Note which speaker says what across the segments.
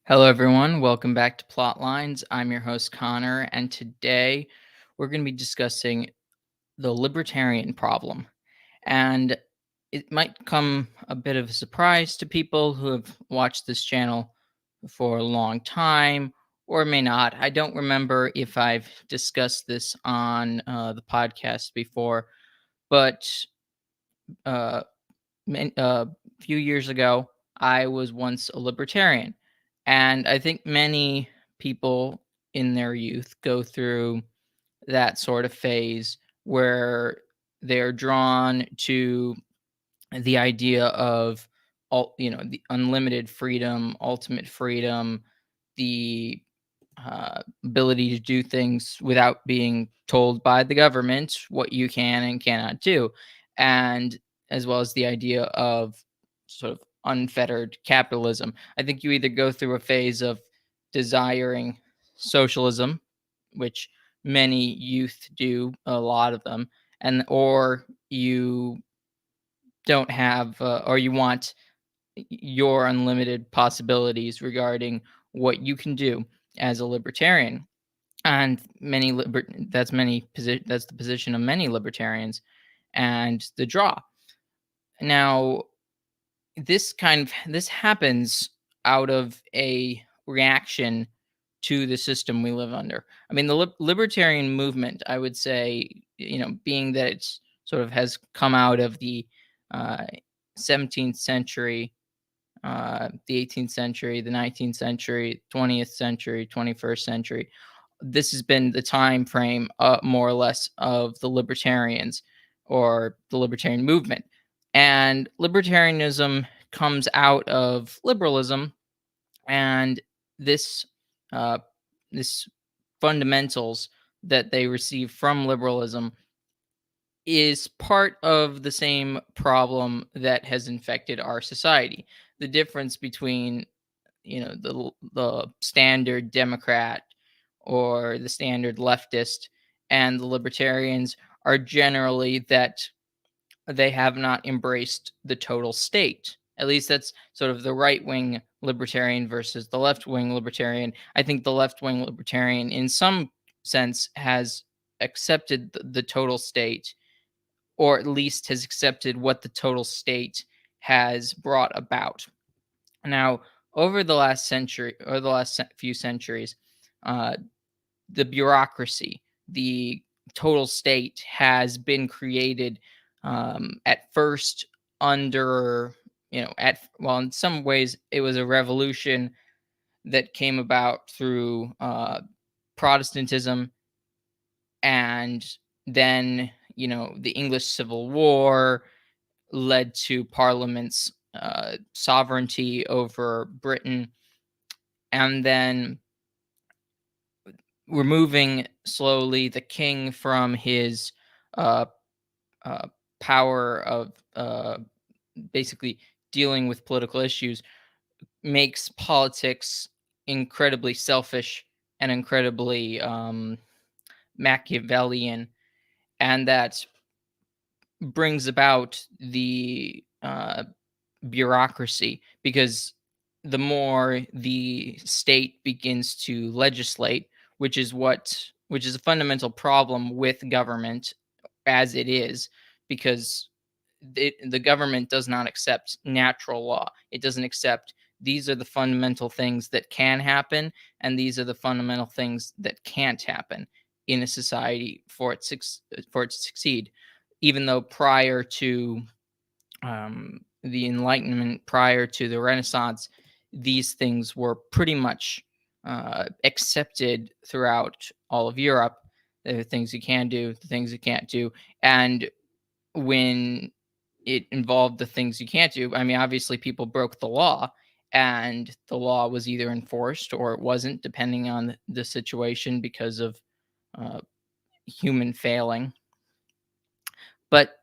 Speaker 1: Hello, everyone. Welcome back to Plotlines. I'm your host, Connor, and today we're going to be discussing the Libertarian Problem. And it might come a bit of a surprise to people who have watched this channel for a long time, or may not. I don't remember if I've discussed this on the podcast before, but uh, a few years ago, I was once a libertarian. And I think many people in their youth go through that sort of phase where they're drawn to the idea of the unlimited freedom, ultimate freedom, the ability to do things without being told by the government what you can and cannot do, and as well as the idea of sort of unfettered capitalism. I think you either go through a phase of desiring socialism, which many youth do, a lot of them, and or you don't have, or you want your unlimited possibilities regarding what you can do as a libertarian. And that's the position of many libertarians, and the draw. Now, this happens out of a reaction to the system we live under. I mean, the libertarian movement, I would say, being that it's sort of has come out of the uh, 17th century, the 18th century, the 19th century, 20th century, 21st century. This has been the time frame, more or less, of the libertarians or the libertarian movement. And libertarianism comes out of liberalism, and this uh, this fundamentals that they receive from liberalism is part of the same problem that has infected our society. The difference between the standard Democrat or the standard leftist and the libertarians are generally that they have not embraced the total state. At least that's sort of the right wing libertarian versus the left wing libertarian. I think the left wing libertarian, in some sense, has accepted the total state, or at least has accepted what the total state has brought about. Now, over the last century or the last few centuries, uh, the bureaucracy, the total state has been created, at first under, in some ways, it was a revolution that came about through Protestantism, and then, the English Civil War led to Parliament's sovereignty over Britain, and then removing slowly the king from his uh, uh, power of basically dealing with political issues makes politics incredibly selfish and incredibly Machiavellian, and that brings about the bureaucracy, because the more the state begins to legislate, which is a fundamental problem with government as it is, because the government does not accept natural law. It doesn't accept these are the fundamental things that can happen, and these are the fundamental things that can't happen in a society for it to succeed. Even though prior to the Enlightenment, prior to the Renaissance, these things were pretty much accepted throughout all of Europe. There are things you can do, the things you can't do. And when it involved the things you can't do, I mean, obviously people broke the law, and the law was either enforced or it wasn't, depending on the situation, because of uh, human failing. But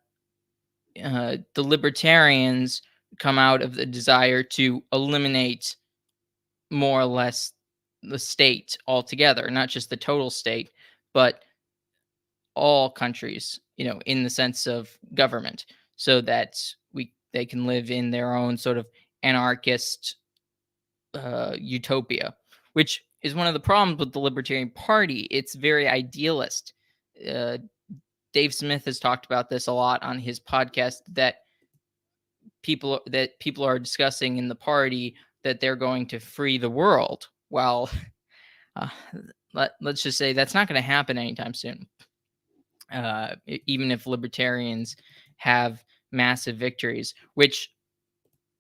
Speaker 1: the libertarians come out of the desire to eliminate, more or less, the state altogether, not just the total state, but all countries, in the sense of government, so that they can live in their own sort of anarchist utopia, which is one of the problems with the Libertarian Party. It's very idealist. Uh, Dave Smith has talked about this a lot on his podcast, that people are discussing in the party that they're going to free the world. Well, uh, let's just say that's not going to happen anytime soon. Even if libertarians have massive victories, which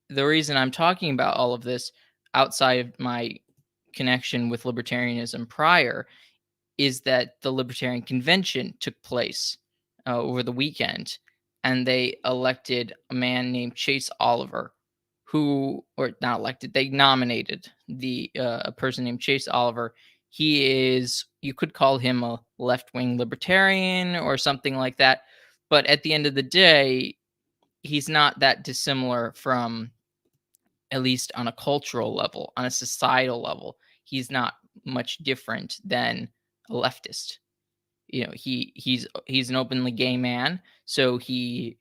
Speaker 1: the reason I'm talking about all of this outside of my connection with libertarianism prior is that the Libertarian Convention took place over the weekend, and they elected a man named Chase Oliver, who, or not elected, they nominated a person named Chase Oliver. He is, you could call him a left-wing libertarian or something like that, but at the end of the day, he's not that dissimilar from, at least on a cultural level, on a societal level, he's not much different than a leftist. He's an openly gay man, so he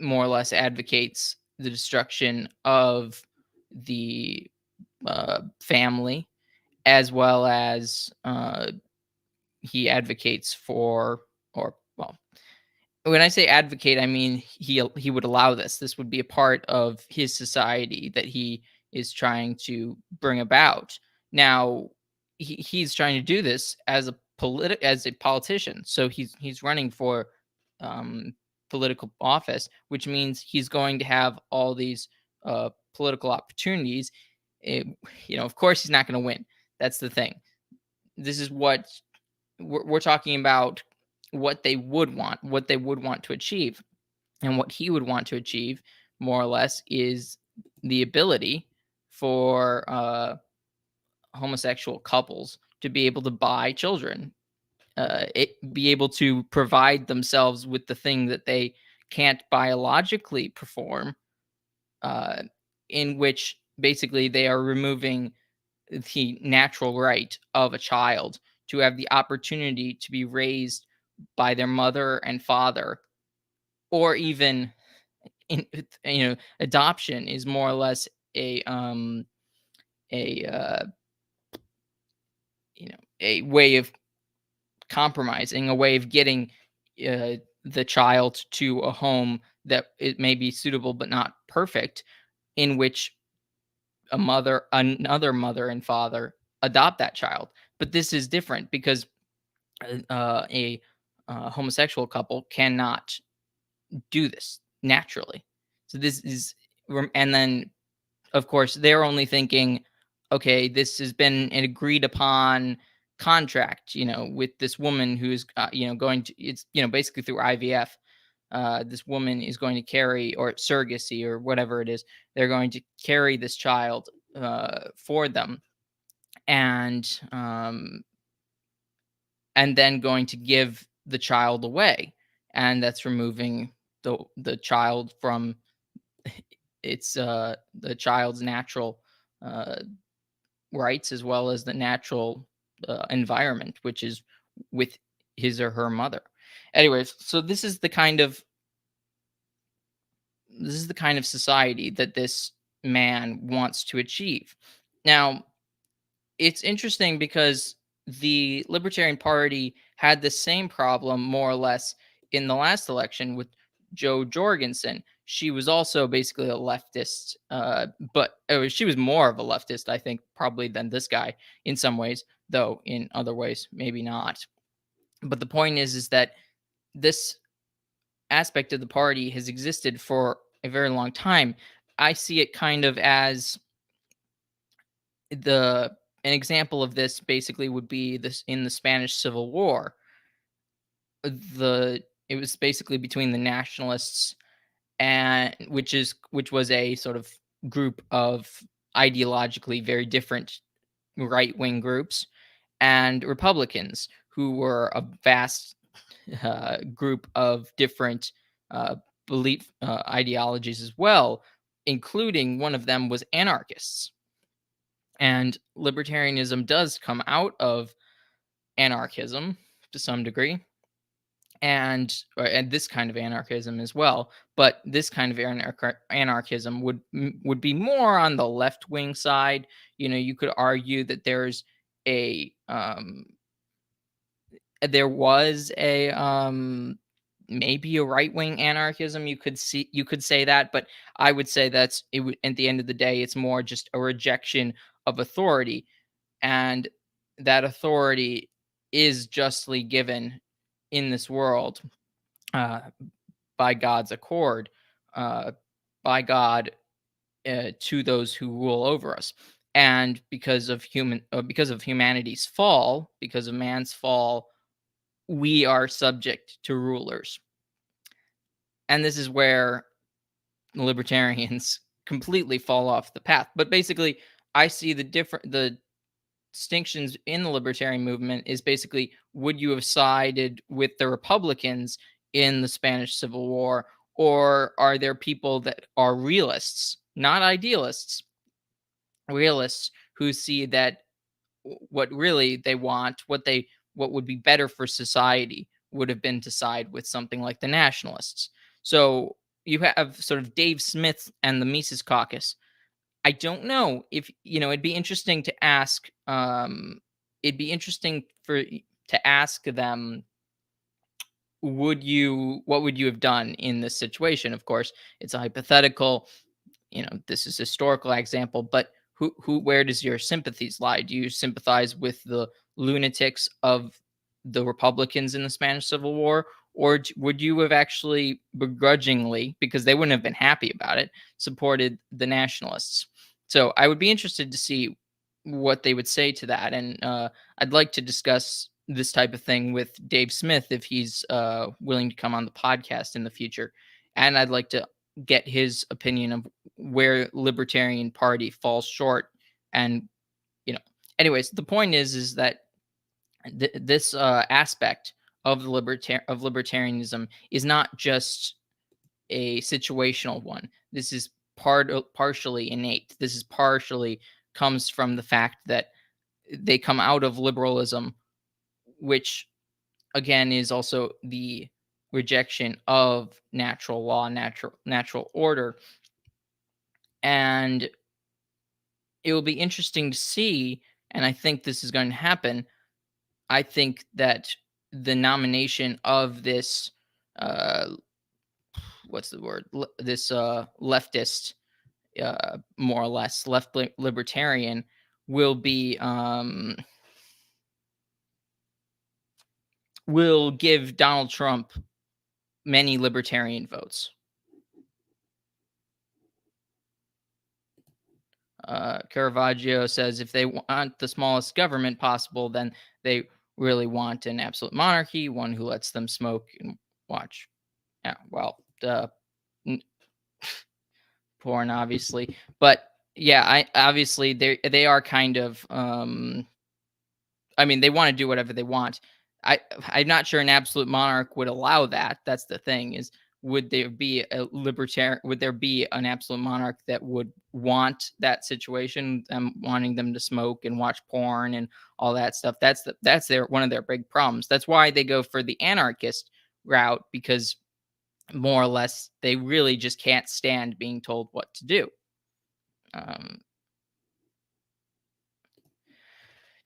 Speaker 1: more or less advocates the destruction of the family, as well as he advocates for, or well, when I say advocate, I mean he would allow this. This would be a part of his society that he is trying to bring about. Now, he's trying to do this as a politician. So he's running for um, political office, which means he's going to have all these political opportunities. It, of course, he's not going to win. That's the thing. This is what we're talking about, what they would want to achieve. And what he would want to achieve, more or less, is the ability for homosexual couples to be able to buy children, be able to provide themselves with the thing that they can't biologically perform, uh, in which basically they are removing the natural right of a child to have the opportunity to be raised by their mother and father, or even adoption is more or less a a way of compromising, a way of getting the child to a home that it may be suitable but not perfect, in which another mother and father adopt that child. But this is different because a homosexual couple cannot do this naturally. So this is, and then of course they're only thinking, okay, this has been an agreed upon contract, with this woman who's, going to, it's, basically through IVF. This woman is going to carry, or surrogacy, or whatever it is. They're going to carry this child for them, and then going to give the child away, and that's removing the child from its the child's natural uh, rights, as well as the natural environment, which is with his or her mother. Anyways, so this is the kind of society that this man wants to achieve. Now, it's interesting because the Libertarian Party had the same problem, more or less, in the last election with Jo Jorgensen. She was also basically a leftist, but she was more of a leftist, I think, probably than this guy in some ways, though in other ways, maybe not. But the point is that this aspect of the party has existed for a very long time. I see it kind of as an example of this basically would be this in the Spanish Civil War. It was basically between the nationalists, and which was a sort of group of ideologically very different right-wing groups, and Republicans, who were a vast group of different belief ideologies as well, including one of them was anarchists. And libertarianism does come out of anarchism to some degree. and this kind of anarchism as well. But this kind of anarchism would be more on the left wing side. You could argue that there was a maybe a right wing anarchism. You could say that, but I would say that's it. At the end of the day, it's more just a rejection of authority, and that authority is justly given in this world, uh, by God's accord, uh, by God, to those who rule over us. And because of humanity's fall, because of man's fall, we are subject to rulers. And this is where libertarians completely fall off the path. But basically, I see the distinctions in the libertarian movement is basically, would you have sided with the Republicans in the Spanish Civil War, or are there people that are realists, not idealists, realists who see that what really they want, what would be better for society would have been to side with something like the nationalists. So you have sort of Dave Smith and the Mises Caucus. I don't know if it'd be interesting to ask. It'd be interesting to ask them. What would you have done in this situation? Of course, it's a hypothetical. This is a historical example, but where does your sympathies lie? Do you sympathize with the lunatics of the Republicans in the Spanish Civil War, or would you have actually begrudgingly, because they wouldn't have been happy about it, supported the nationalists? So I would be interested to see what they would say to that, and I'd like to discuss this type of thing with Dave Smith if he's willing to come on the podcast in the future, and I'd like to get his opinion of where Libertarian Party falls short. And you know anyways, the point is that this aspect of libertarianism is not just a situational one. This is partially innate. This is partially comes from the fact that they come out of liberalism, which again is also the rejection of natural law, natural order. And it will be interesting to see, and I think this is going to happen. I think that the nomination of this uh what's the word this leftist, more or less libertarian, will be will give Donald Trump many libertarian votes. Caravaggio says if they want the smallest government possible, then they really want an absolute monarchy, one who lets them smoke and watch. Yeah, well, porn, obviously, but yeah, I obviously they are kind of. I mean, they want to do whatever they want. I'm not sure an absolute monarch would allow that. That's the thing is, would there be a libertarian? Would there be an absolute monarch that would want that situation, wanting them to smoke and watch porn and all that stuff? That's their one of their big problems. That's why they go for the anarchist route, because more or less they really just can't stand being told what to do. Um,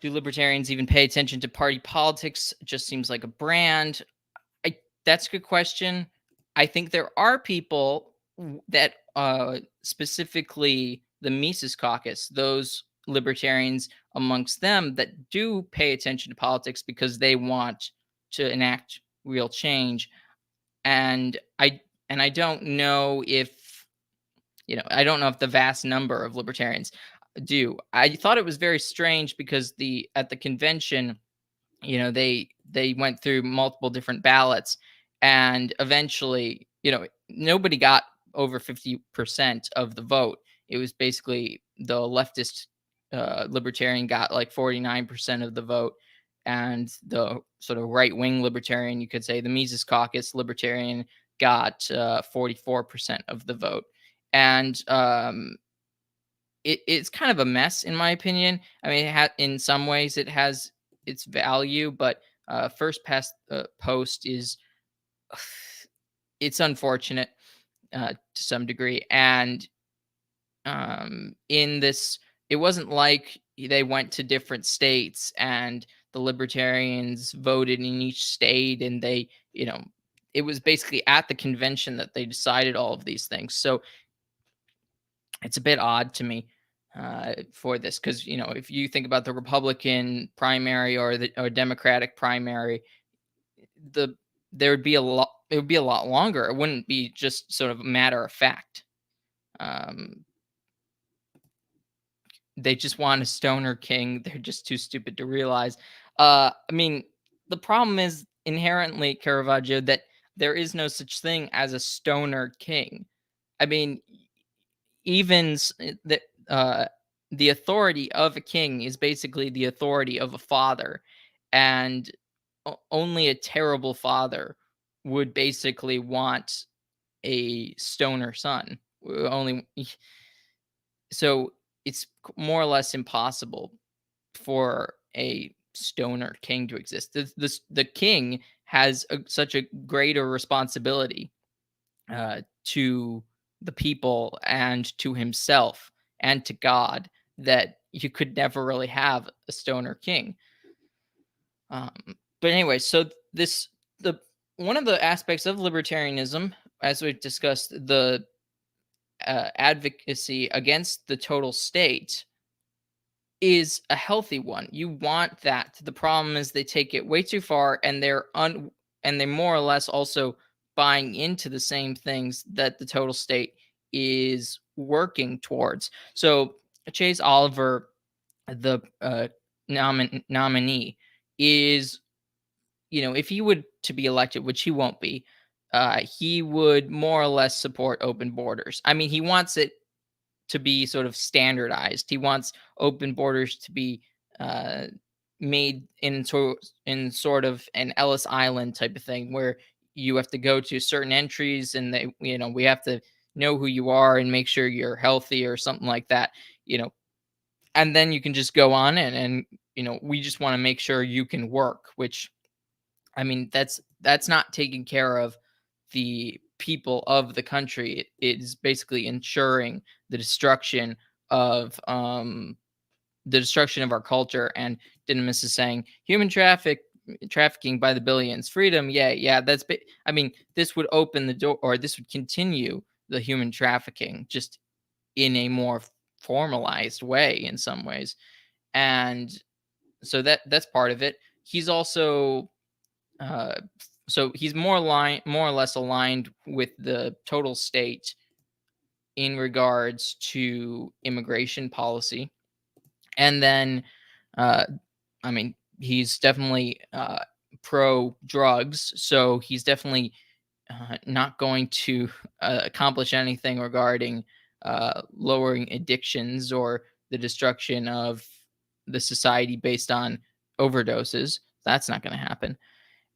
Speaker 1: do libertarians even pay attention to party politics? It just seems like a brand. That's a good question. I think there are people that specifically the Mises Caucus, those libertarians amongst them that do pay attention to politics because they want to enact real change. And I don't know if I don't know if the vast number of libertarians do. I thought it was very strange because at the convention, they went through multiple different ballots, and eventually, nobody got over 50% of the vote. It was basically the leftist libertarian got like 49% of the vote, and the sort of right wing libertarian, you could say the Mises Caucus libertarian, got 44% of the vote. And it's kind of a mess, in my opinion. I mean, in some ways it has its value, but first past post is it's unfortunate to some degree. And in this, it wasn't like they went to different states and the libertarians voted in each state and they, it was basically at the convention that they decided all of these things. So it's a bit odd to me for this because if you think about the Republican primary or the Democratic primary, the there would be a lot. It would be a lot longer. It wouldn't be just sort of matter of fact. Um, they just want a stoner king. They're just too stupid to realize. I mean, the problem is inherently, Caravaggio, that there is no such thing as a stoner king. I mean, even the authority of a king is basically the authority of a father, and only a terrible father would basically want a stoner son. Only so it's more or less impossible for a stoner king to exist. The king has such a greater responsibility to the people and to himself and to God that you could never really have a stoner king. Um, but anyway, so the one of the aspects of libertarianism, as we discussed, the advocacy against the total state is a healthy one. You want that. The problem is they take it way too far, and and they're more or less also buying into the same things that the total state is working towards. So Chase Oliver, the nominee, is, if he would to be elected, which he won't be, he would more or less support open borders. I mean, he wants it to be sort of standardized. He wants open borders to be uh, made in sort of an Ellis Island type of thing, where you have to go to certain entries, and we have to know who you are and make sure you're healthy or something like that. You know, and then you can just go on in, and we just want to make sure you can work. Which, I mean, that's not taking care of the people of the country. It is basically ensuring the destruction of our culture. And Dynamis is saying trafficking by the billions, freedom. Yeah. I mean, this would open the door, or this would continue the human trafficking, just in a more formalized way in some ways. And so that's part of it. He's also uh, so he's more or less aligned with the total state in regards to immigration policy. And then, uh, I mean, he's definitely pro drugs, so he's definitely not going to accomplish anything regarding lowering addictions or the destruction of the society based on overdoses. That's not going to happen.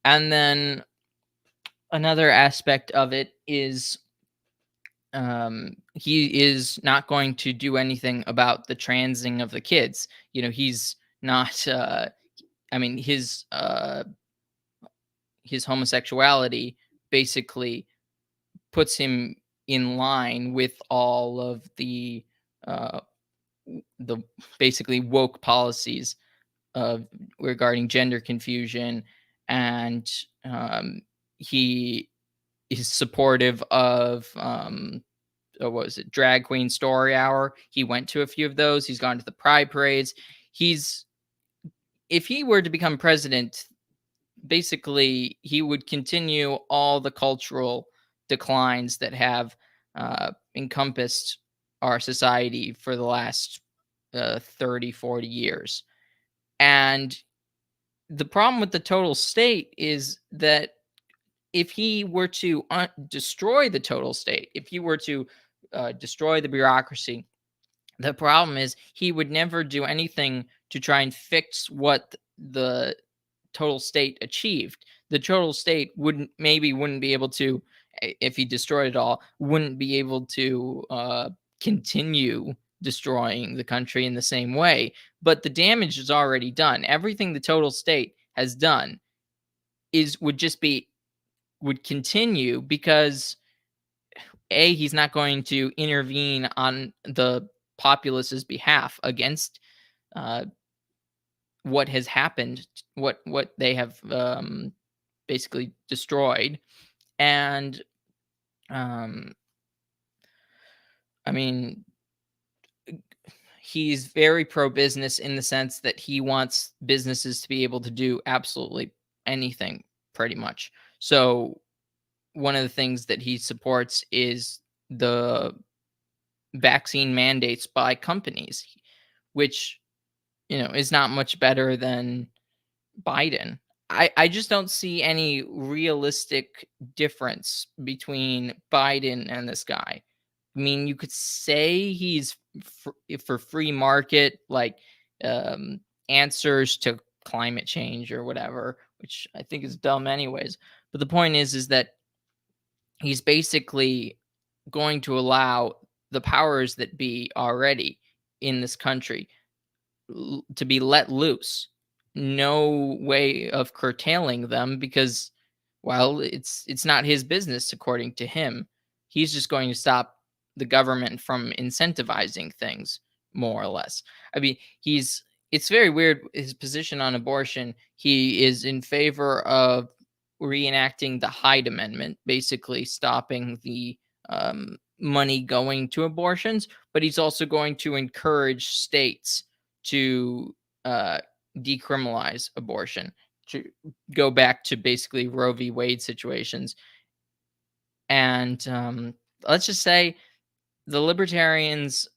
Speaker 1: And then another aspect of it is he is not going to do anything about the transing of the kids. He's not I mean, his homosexuality basically puts him in line with all of uh the basically woke policies of regarding gender confusion. And he is supportive of what was it, drag queen story hour. He went to a few of those. He's gone to the pride parades. He's If he were to become president, basically he would continue all the cultural declines that have encompassed our society for the last 30-40 years. And the problem with the total state is that if he were to destroy the total state, if he were to destroy the bureaucracy, the problem is he would never do anything to try and fix what the total state achieved. The total state wouldn't be able to, if he destroyed it all, wouldn't be able to continue destroying the country in the same way. But the damage is already done. Everything the total state has done would just be would continue because he's not going to intervene on the populace's behalf against uh, what has happened, what they have basically destroyed, and um, I mean, he's very pro business in the sense that he wants businesses to be able to do absolutely anything, pretty much. So one of the things that he supports is the vaccine mandates by companies, which is not much better than Biden. I just don't see any realistic difference between Biden and this guy. I mean, you could say he's for free market, like um, answers to climate change or whatever, which I think is dumb anyways. But the point is that he's basically going to allow the powers that be already in this country to be let loose. No way of curtailing them because, well, it's not his business according to him. He's just going to stop the government from incentivizing things, more or less. I mean, it's very weird his position on abortion. He is in favor of reenacting the Hyde Amendment, basically stopping the money going to abortions, but he's also going to encourage states to uh, decriminalize abortion, to go back to basically Roe v. Wade situations. And let's just say the libertarians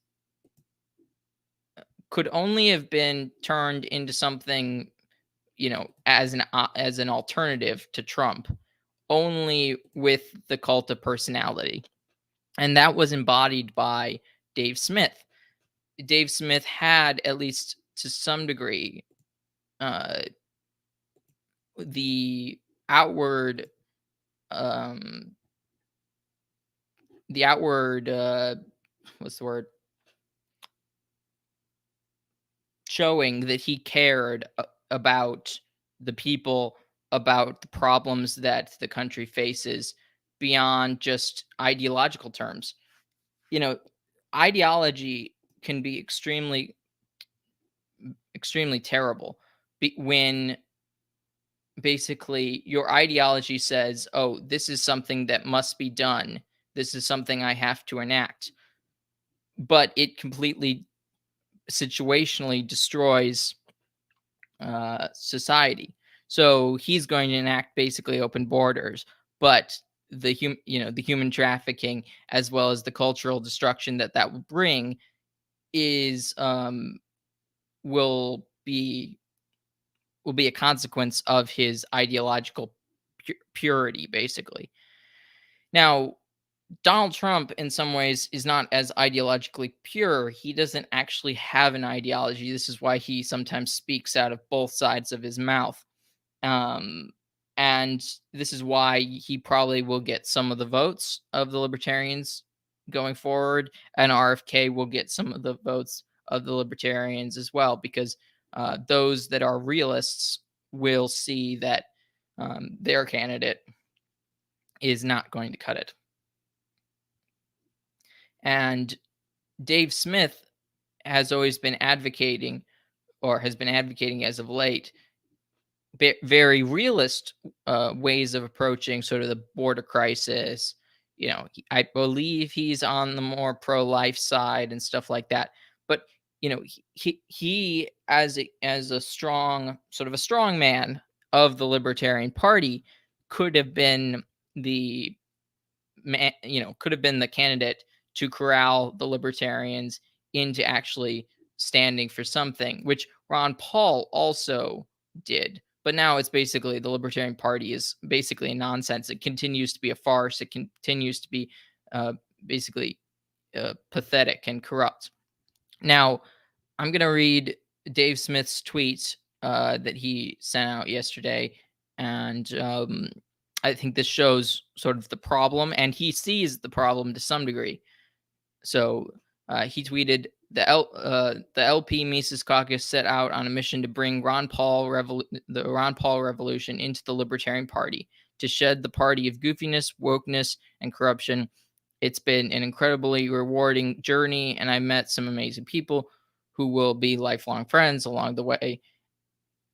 Speaker 1: could only have been turned into something, as an alternative to Trump, only with the cult of personality, and that was embodied by Dave Smith. Dave Smith had, at least to some degree, uh, the outward um the outward what's the word, showing that he cared about the people, about the problems that the country faces beyond just ideological terms. you know Ideology can be extremely terrible when basically your ideology says, oh, this is something that must be done, this is something I have to enact, but it completely situationally destroys society. So he's going to enact basically open borders, but the human trafficking as well as the cultural destruction that will bring is will be a consequence of his ideological purity, basically. Now, Donald Trump, in some ways, is not as ideologically pure. He doesn't actually have an ideology. This is why he sometimes speaks out of both sides of his mouth. Um, and this is why he probably will get some of the votes of the libertarians going forward, and RFK will get some of the votes of the libertarians as well, because those that are realists will see that their candidate is not going to cut it. And Dave Smith has always been advocating, or has been advocating as of late, very realist ways of approaching sort of the border crisis. I believe he's on the more pro-life side and stuff like that. But he as a strong, sort of a strong man of the Libertarian Party, could have been the could have been the candidate to corral the libertarians into actually standing for something, which Ron Paul also did. But now it's basically the Libertarian Party is basically a nonsense. It continues to be a farce. It continues to be basically pathetic and corrupt. Now, I'm going to read Dave Smith's tweet that he sent out yesterday. And I think this shows sort of the problem, and he sees the problem to some degree. So he tweeted, the LP Mises Caucus set out on a mission to bring the Ron Paul revolution into the Libertarian Party, to shed the party of goofiness, wokeness, and corruption. It's been an incredibly rewarding journey, and I met some amazing people who will be lifelong friends along the way.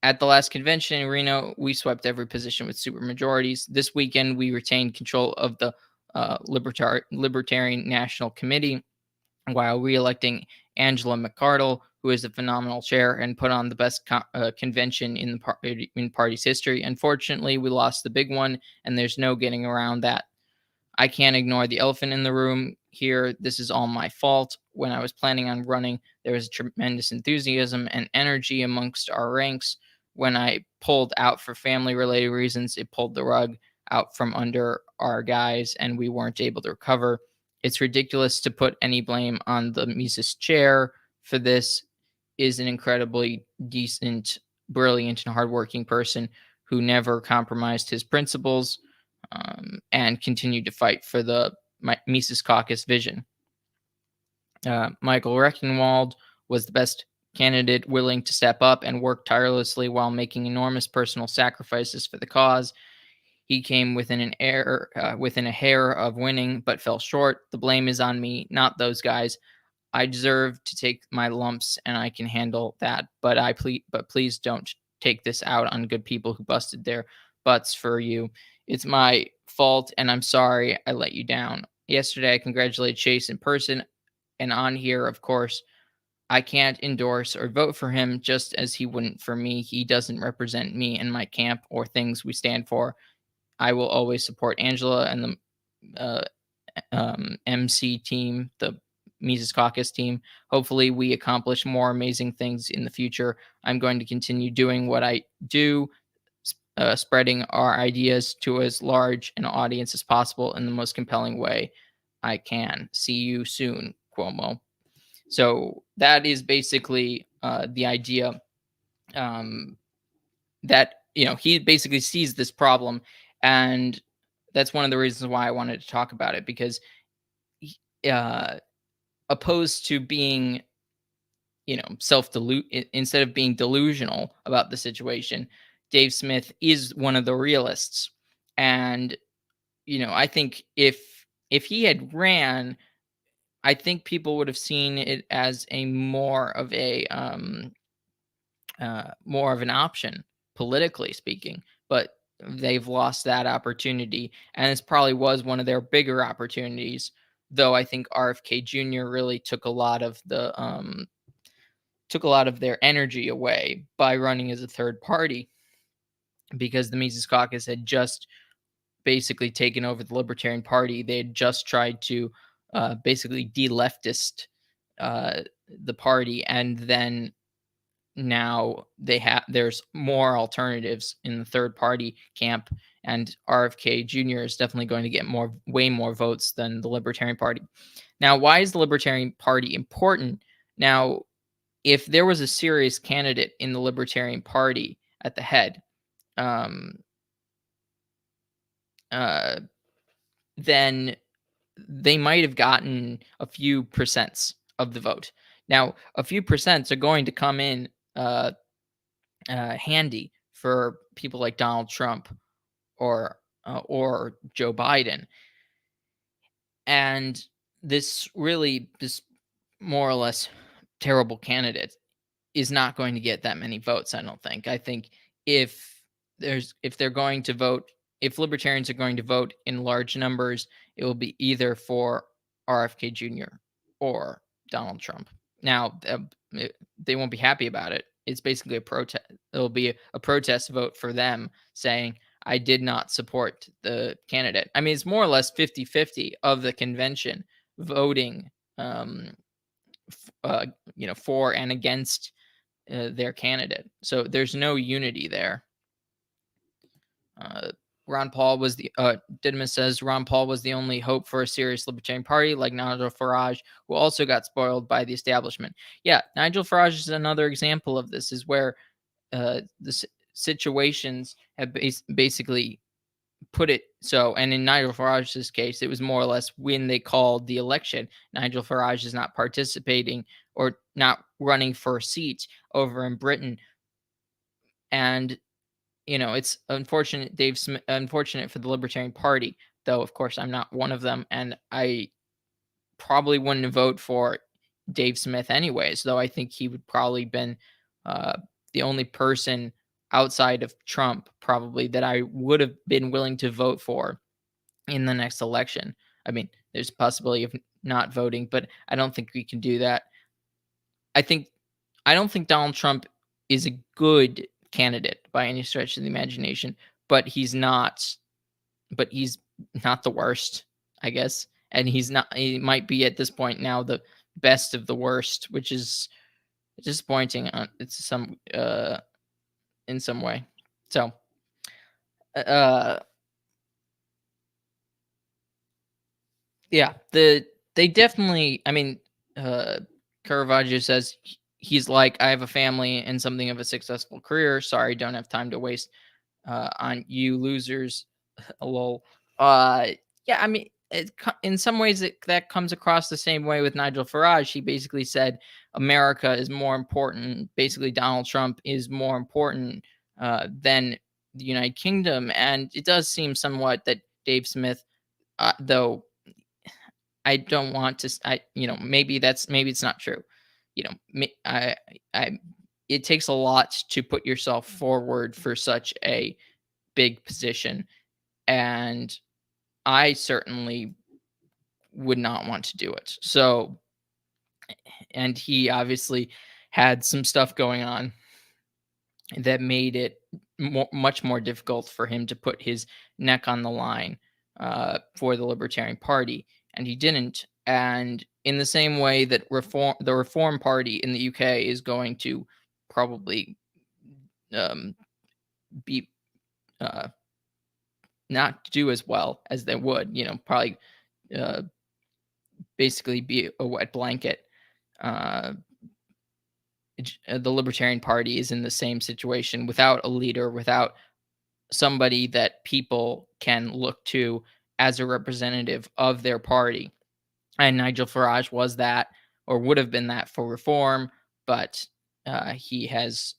Speaker 1: At the last convention in Reno, we swept every position with supermajorities. This weekend, we retained control of the Libertarian National Committee while re-electing Angela McCardle, who is a phenomenal chair and put on the best convention in the party's history. Unfortunately, we lost the big one, and there's no getting around that. I can't ignore the elephant in the room here. This is all my fault. When I was planning on running, there was tremendous enthusiasm and energy amongst our ranks. When I pulled out for family related reasons, it pulled the rug out from under our guys and we weren't able to recover. It's ridiculous to put any blame on the Mises chair for this. Is an incredibly decent, brilliant, and hardworking person who never compromised his principles and continued to fight for the Mises Caucus vision. Michael Rechenwald was the best candidate, willing to step up and work tirelessly while making enormous personal sacrifices for the cause. He came within a hair of winning, but fell short. The blame is on me, not those guys. I deserve to take my lumps, and I can handle that. But please don't take this out on good people who busted their butts for you. It's my fault, and I'm sorry I let you down. Yesterday, I congratulated Chase in person, and on here, of course, I can't endorse or vote for him, just as he wouldn't for me. He doesn't represent me and my camp or things we stand for. I will always support Angela and the MC team, the Mises Caucus team. Hopefully, we accomplish more amazing things in the future. I'm going to continue doing what I do, spreading our ideas to as large an audience as possible in the most compelling way I can. See you soon, Cuomo. So that is basically the idea that he basically sees this problem, and that's one of the reasons why I wanted to talk about it, because opposed to being instead of being delusional about the situation, Dave Smith is one of the realists. And I think if he had ran, I think people would have seen it as a more of an option, politically speaking. But they've lost that opportunity, and this probably was one of their bigger opportunities. Though I think RFK Jr. really took a lot of their energy away by running as a third party, because the Mises Caucus had just basically taken over the Libertarian Party. They had just tried to basically de-leftist the party, and then now there's more alternatives in the third party camp, and RFK Jr. is definitely going to get way more votes than the Libertarian Party. Now, why is the Libertarian Party important? Now, if there was a serious candidate in the Libertarian Party at the head, then they might have gotten a few percents of the vote. Now, a few percents are going to come in handy for people like Donald Trump or Joe Biden. And this more or less terrible candidate is not going to get that many votes, I don't think. I think if they're going to vote, if libertarians are going to vote in large numbers, it will be either for RFK Jr. or Donald Trump. Now, they won't be happy about it. It's basically a protest. It'll be a protest vote for them saying, I did not support the candidate. I mean, it's more or less 50-50 of the convention voting for and against their candidate. So there's no unity there. Ron Paul was Didymus says Ron Paul was the only hope for a serious Libertarian Party, like Nigel Farage, who also got spoiled by the establishment. Yeah, Nigel Farage is another example of this, is where the situations have basically put it so. And in Nigel Farage's case, it was more or less when they called the election, Nigel Farage is not participating or not running for a seat over in Britain. And it's unfortunate Dave Smith, unfortunate for the Libertarian Party, though of course I'm not one of them, and I probably wouldn't vote for Dave Smith anyways, though I think he would probably been uh, the only person outside of Trump probably that I would have been willing to vote for in the next election. I mean, there's a possibility of not voting, but I don't think we can do that. I think I don't think Donald Trump is a good candidate by any stretch of the imagination, but he's not the worst, I guess. And he might be at this point now the best of the worst, which is disappointing it's some in some way. So, uh yeah, they definitely, I mean, Caravaggio says he's like, I have a family and something of a successful career. Sorry, don't have time to waste on you losers. Lol. Uh, yeah, I mean, in some ways that comes across the same way with Nigel Farage. He basically said America is more important. Basically, Donald Trump is more important than the United Kingdom, and it does seem somewhat that Dave Smith, though I don't want to. Maybe it's not true. You know, I. It takes a lot to put yourself forward for such a big position, and I certainly would not want to do it. So, and he obviously had some stuff going on that made it much more difficult for him to put his neck on the line for the Libertarian Party, and he didn't. And in the same way that the Reform Party in the UK is going to probably um, be uh, not do as well as they would, probably uh, basically be a wet blanket. Uh, the Libertarian Party is in the same situation without a leader, without somebody that people can look to as a representative of their party. And Nigel Farage was that, or would have been that for reform, but he has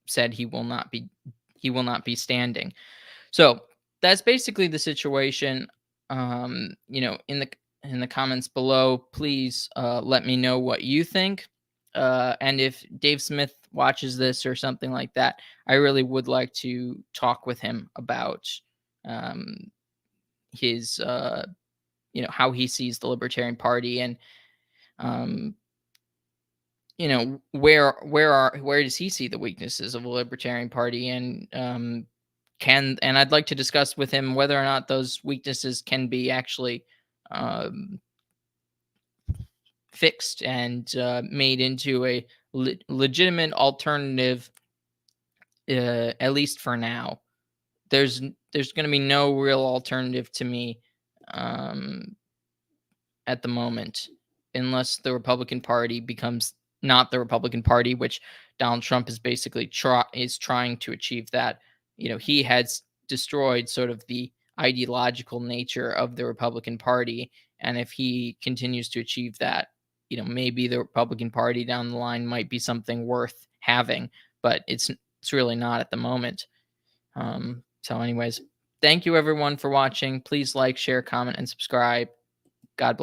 Speaker 1: said he will not be standing. So that's basically the situation. In the comments below, please let me know what you think. And if Dave Smith watches this or something like that, I really would like to talk with him about um, his, how he sees the Libertarian Party, and um, where does he see the weaknesses of the Libertarian Party, and I'd like to discuss with him whether or not those weaknesses can be actually um, fixed and made into a legitimate alternative, at least for now. There's going to be no real alternative to me um, at the moment, unless the Republican Party becomes not the Republican Party, which Donald Trump is basically is trying to achieve that. He has destroyed sort of the ideological nature of the Republican Party, and if he continues to achieve that, maybe the Republican Party down the line might be something worth having, but it's really not at the moment. So, anyways, thank you everyone for watching. Please like, share, comment, and subscribe. God bless.